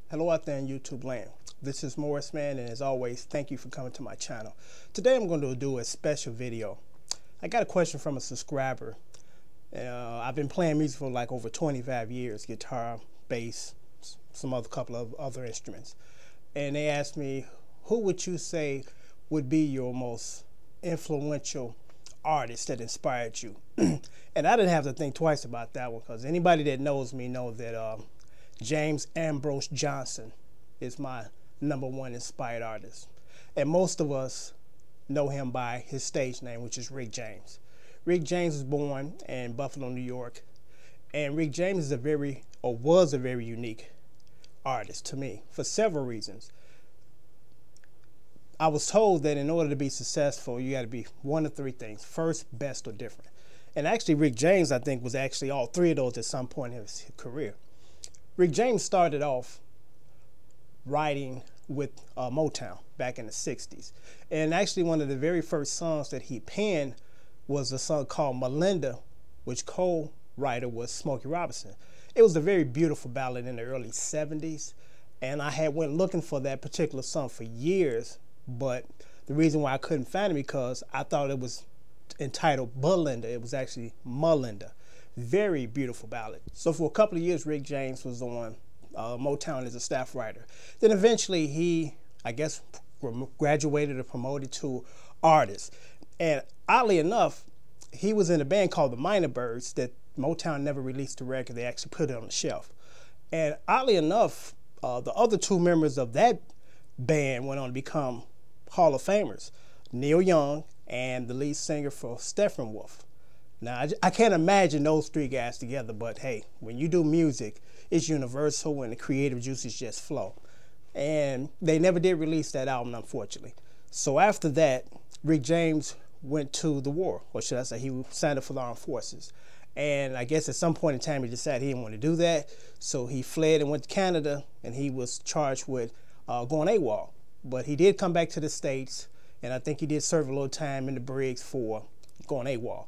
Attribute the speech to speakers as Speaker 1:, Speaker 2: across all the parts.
Speaker 1: Hello out there in YouTube land. This is Morris Man, and as always, thank you for coming to my channel. Today I'm going to do a special video. I got a question from a subscriber. I've been playing music for like over 25 years, guitar, bass, some other couple of other instruments. And they asked me, who would you say would be your most influential artist that inspired you? And I didn't have to think twice about that one, because anybody that knows me knows that James Ambrose Johnson is my #1 inspired artist. And most of us know him by his stage name, which is Rick James. Rick James was born in Buffalo, New York. And Rick James is was a very unique artist to me for several reasons. I was told that in order to be successful, you got to be one of three things: first, best, or different. And actually, Rick James, I think, was actually all three of those at some point in his career. Rick James started off writing with Motown back in the 60s. And actually one of the very first songs that he penned was a song called Melinda, which co-writer was Smokey Robinson. It was a very beautiful ballad in the early 70s. And I had went looking for that particular song for years, but the reason why I couldn't find it because I thought it was entitled Belinda. It was actually Melinda. Very beautiful ballad. So for a couple of years, Rick James was on Motown as a staff writer. Then eventually he, I guess, graduated or promoted to artist. And oddly enough, he was in a band called the Minor Birds that Motown never released the record. They actually put it on the shelf. And oddly enough, the other two members of that band went on to become Hall of Famers, Neil Young and the lead singer for Steppenwolf. Now, I can't imagine those three guys together, but hey, when you do music, it's universal and the creative juices just flow. And they never did release that album, unfortunately. So after that, Rick James went to the war, or should I say he signed up for the armed forces. And I guess at some point in time he decided he didn't want to do that, so he fled and went to Canada, and he was charged with going AWOL. But he did come back to the States, and I think he did serve a little time in the Briggs for going AWOL.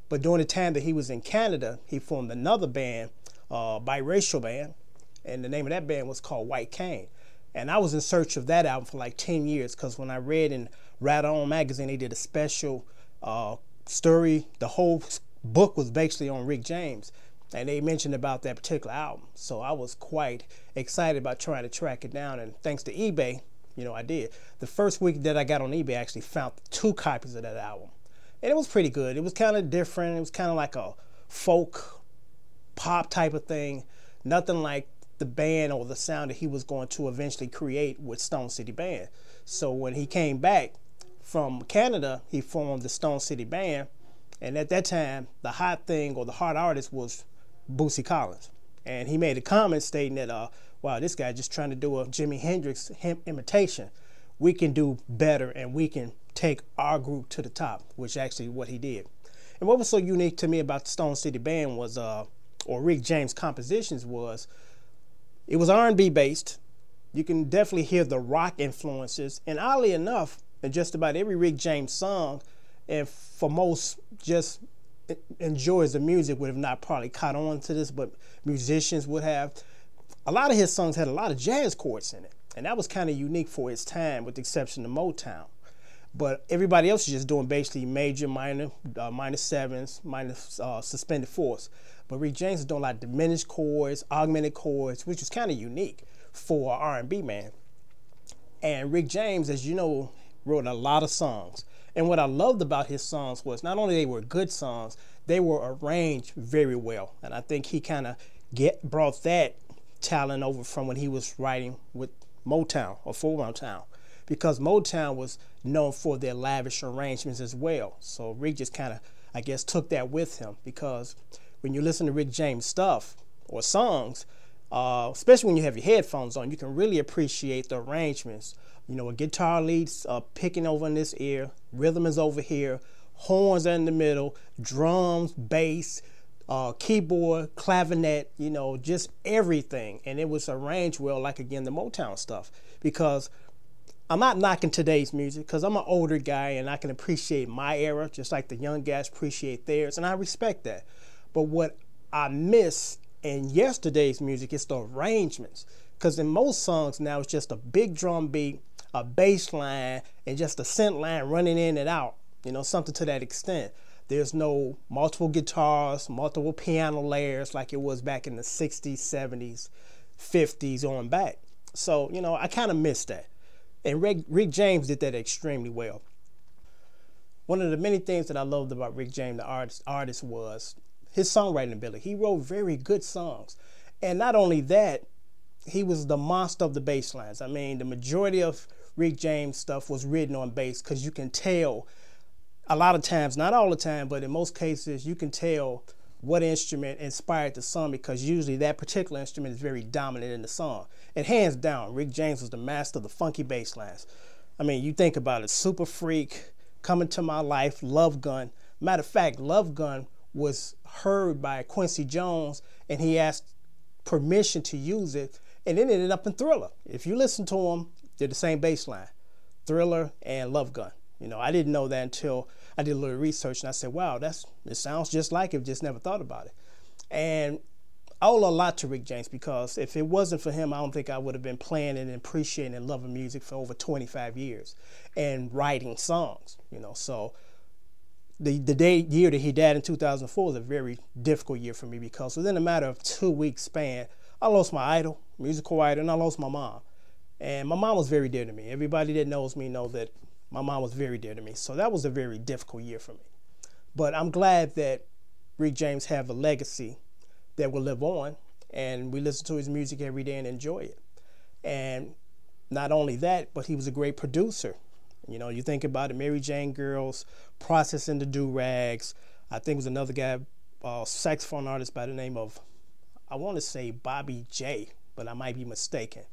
Speaker 1: But during the time that he was in Canada, he formed another band, biracial band, and the name of that band was called White Cane. And I was in search of that album for like 10 years, because when I read in Right On magazine, they did a special story. The whole book was basically on Rick James, and they mentioned about that particular album. So I was quite excited about trying to track it down, and thanks to eBay, I did. The first week that I got on eBay, I actually found 2 copies of that album. And it was pretty good. It was kind of different. It was kind of like a folk pop type of thing. Nothing like the band or the sound that he was going to eventually create with Stone City Band. So when he came back from Canada, he formed the Stone City Band. And at that time, the hot thing or the hot artist was Bootsy Collins. And he made a comment stating that, wow, this guy just trying to do a Jimi Hendrix imitation. We can do better, and we can take our group to the top, which actually what he did. And what was so unique to me about the Stone City Band was, or Rick James compositions was, it was R&B based. You can definitely hear the rock influences. And oddly enough, in just about every Rick James song, and for most just enjoyers of music would have not probably caught on to this, but musicians would have, a lot of his songs had a lot of jazz chords in it. And that was kind of unique for its time, with the exception of Motown. But everybody else is just doing basically major, minor, minor sevens, minor suspended fourths. But Rick James is doing a lot of diminished chords, augmented chords, which is kind of unique for an R&B man. And Rick James, as you know, wrote a lot of songs. And what I loved about his songs was not only they were good songs, they were arranged very well. And I think he kind of brought that talent over from when he was writing with Motown or for Motown, because Motown was known for their lavish arrangements as well. So Rick just kind of, I guess, took that with him, because when you listen to Rick James stuff or songs, especially when you have your headphones on, you can really appreciate the arrangements. A guitar lead's picking over in this ear, rhythm is over here, horns are in the middle, drums, bass, keyboard, clavinet, just everything. And it was arranged well, like, again, the Motown stuff. Because I'm not knocking today's music, because I'm an older guy and I can appreciate my era just like the young guys appreciate theirs, and I respect that. But what I miss And yesterday's music, it's the arrangements. Because in most songs now, it's just a big drum beat, a bass line, and just a synth line running in and out. You know, something to that extent. There's no multiple guitars, multiple piano layers like it was back in the 60s, 70s, 50s on back. So, you know, I kind of miss that. And Rick James did that extremely well. One of the many things that I loved about Rick James, the artist, was his songwriting ability. He wrote very good songs. And not only that, he was the monster of the bass lines. I mean, the majority of Rick James stuff was written on bass, because you can tell a lot of times, not all the time, but in most cases, you can tell what instrument inspired the song, because usually that particular instrument is very dominant in the song. And hands down, Rick James was the master of the funky bass lines. I mean, you think about it, Super Freak, Coming to My Life, Love Gun. Matter of fact, Love Gun was heard by Quincy Jones, and he asked permission to use it, and it ended up in Thriller. If you listen to them, they're the same bass line, Thriller and Love Gun. You know, I didn't know that until I did a little research, and I said, wow, it sounds just like it, just never thought about it. And I owe a lot to Rick James, because if it wasn't for him, I don't think I would have been playing and appreciating and loving music for over 25 years and writing songs, you know. So the year that he died in 2004 was a very difficult year for me, because within a matter of 2 weeks span, I lost my idol, musical idol, and I lost my mom. And my mom was very dear to me. Everybody that knows me know that my mom was very dear to me. So that was a very difficult year for me. But I'm glad that Rick James have a legacy that will live on, and we listen to his music every day and enjoy it. And not only that, but he was a great producer. You know, you think about it, Mary Jane Girls, Processing the Do-Rags. I think it was another guy, saxophone artist by the name of, I want to say Bobby J, but I might be mistaken.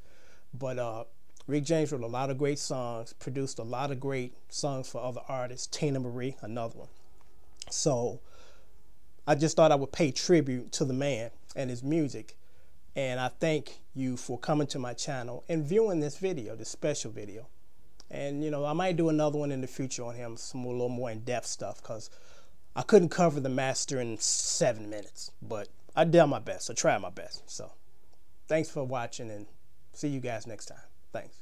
Speaker 1: But Rick James wrote a lot of great songs, produced a lot of great songs for other artists. Tina Marie, another one. So I just thought I would pay tribute to the man and his music. And I thank you for coming to my channel and viewing this video, this special video. And, you know, I might do another one in the future on him, some a little more in-depth stuff, because I couldn't cover the master in 7 minutes. But I did my best. I tried my best. So thanks for watching, and see you guys next time. Thanks.